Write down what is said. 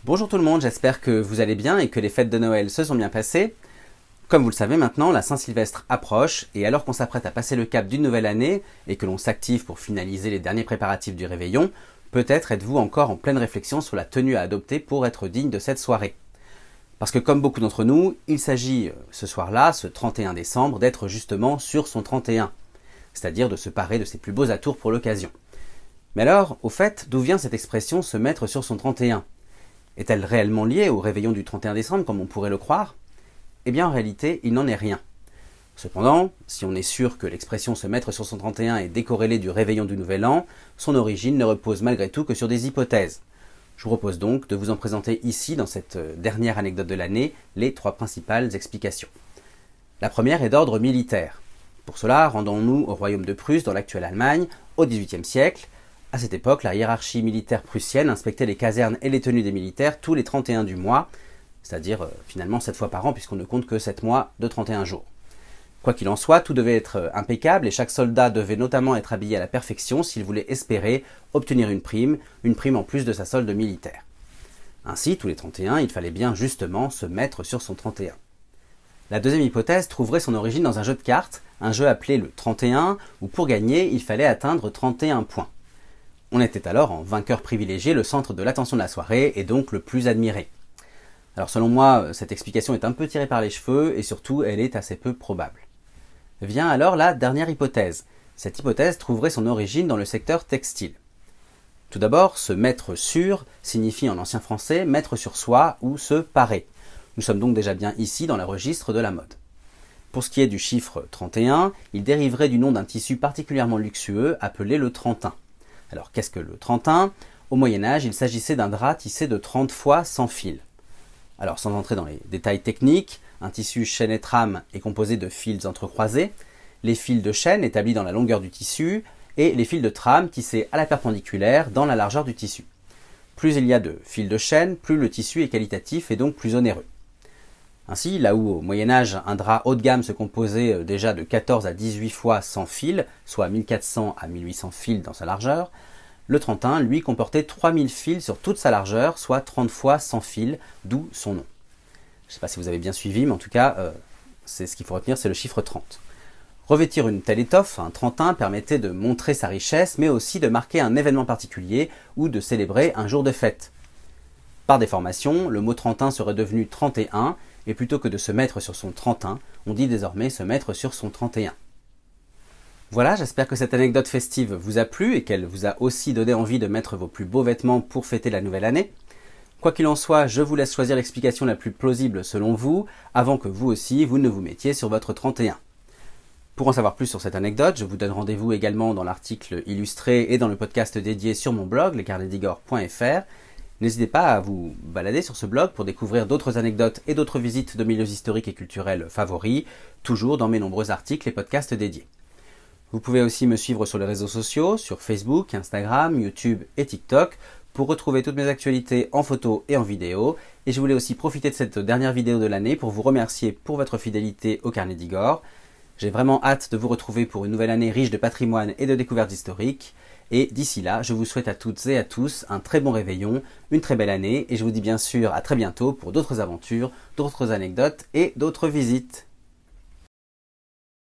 Bonjour tout le monde, j'espère que vous allez bien et que les fêtes de Noël se sont bien passées. Comme vous le savez maintenant, la Saint-Sylvestre approche et alors qu'on s'apprête à passer le cap d'une nouvelle année et que l'on s'active pour finaliser les derniers préparatifs du réveillon, peut-être êtes-vous encore en pleine réflexion sur la tenue à adopter pour être digne de cette soirée. Parce que comme beaucoup d'entre nous, il s'agit ce soir-là, ce 31 décembre, d'être justement sur son 31, c'est-à-dire de se parer de ses plus beaux atours pour l'occasion. Mais alors, au fait, d'où vient cette expression se mettre sur son 31 ? Est-elle réellement liée au réveillon du 31 décembre comme on pourrait le croire ? Eh bien en réalité, il n'en est rien. Cependant, si on est sûr que l'expression se mettre sur son 31 est décorrélée du réveillon du Nouvel An, son origine ne repose malgré tout que sur des hypothèses. Je vous propose donc de vous en présenter ici, dans cette dernière anecdote de l'année, les trois principales explications. La première est d'ordre militaire. Pour cela, rendons-nous au royaume de Prusse, dans l'actuelle Allemagne, au XVIIIe siècle. À cette époque, la hiérarchie militaire prussienne inspectait les casernes et les tenues des militaires tous les 31 du mois, c'est-à-dire finalement 7 fois par an puisqu'on ne compte que 7 mois de 31 jours. Quoi qu'il en soit, tout devait être impeccable et chaque soldat devait notamment être habillé à la perfection s'il voulait espérer obtenir une prime en plus de sa solde militaire. Ainsi, tous les 31, il fallait bien justement se mettre sur son 31. La deuxième hypothèse trouverait son origine dans un jeu de cartes, un jeu appelé le 31, où pour gagner, il fallait atteindre 31 points. On était alors en vainqueur privilégié, le centre de l'attention de la soirée et donc le plus admiré. Alors selon moi, cette explication est un peu tirée par les cheveux et surtout elle est assez peu probable. Vient alors la dernière hypothèse. Cette hypothèse trouverait son origine dans le secteur textile. Tout d'abord, se mettre sur signifie en ancien français mettre sur soi ou se parer. Nous sommes donc déjà bien ici dans le registre de la mode. Pour ce qui est du chiffre 31, il dériverait du nom d'un tissu particulièrement luxueux appelé le trentin. Alors qu'est-ce que le trentin ? Au Moyen-Âge, il s'agissait d'un drap tissé de 30 fois sans fil. Alors sans entrer dans les détails techniques, un tissu chaîne et trame est composé de fils entrecroisés, les fils de chaîne établis dans la longueur du tissu et les fils de trame tissés à la perpendiculaire dans la largeur du tissu. Plus il y a de fils de chaîne, plus le tissu est qualitatif et donc plus onéreux. Ainsi, là où au Moyen-Âge, un drap haut de gamme se composait déjà de 14 à 18 fois sans fil, soit 1400 à 1800 fils dans sa largeur, le trentin, lui, comportait 3000 fils sur toute sa largeur, soit 30 fois sans fil, d'où son nom. Je ne sais pas si vous avez bien suivi, mais en tout cas, c'est ce qu'il faut retenir, c'est le chiffre 30. Revêtir une telle étoffe, un trentin, permettait de montrer sa richesse, mais aussi de marquer un événement particulier ou de célébrer un jour de fête. Par déformation, le mot trentin serait devenu 31, et plutôt que de se mettre sur son 31, on dit désormais se mettre sur son 31. Voilà, j'espère que cette anecdote festive vous a plu et qu'elle vous a aussi donné envie de mettre vos plus beaux vêtements pour fêter la nouvelle année. Quoi qu'il en soit, je vous laisse choisir l'explication la plus plausible selon vous, avant que vous aussi, vous ne vous mettiez sur votre 31. Pour en savoir plus sur cette anecdote, je vous donne rendez-vous également dans l'article illustré et dans le podcast dédié sur mon blog, lescarnetsdigor.fr. N'hésitez pas à vous balader sur ce blog pour découvrir d'autres anecdotes et d'autres visites de milieux historiques et culturels favoris, toujours dans mes nombreux articles et podcasts dédiés. Vous pouvez aussi me suivre sur les réseaux sociaux, sur Facebook, Instagram, YouTube et TikTok, pour retrouver toutes mes actualités en photo et en vidéo. Et je voulais aussi profiter de cette dernière vidéo de l'année pour vous remercier pour votre fidélité au Carnet d'Igor. J'ai vraiment hâte de vous retrouver pour une nouvelle année riche de patrimoine et de découvertes historiques. Et d'ici là, je vous souhaite à toutes et à tous un très bon réveillon, une très belle année, et je vous dis bien sûr à très bientôt pour d'autres aventures, d'autres anecdotes et d'autres visites.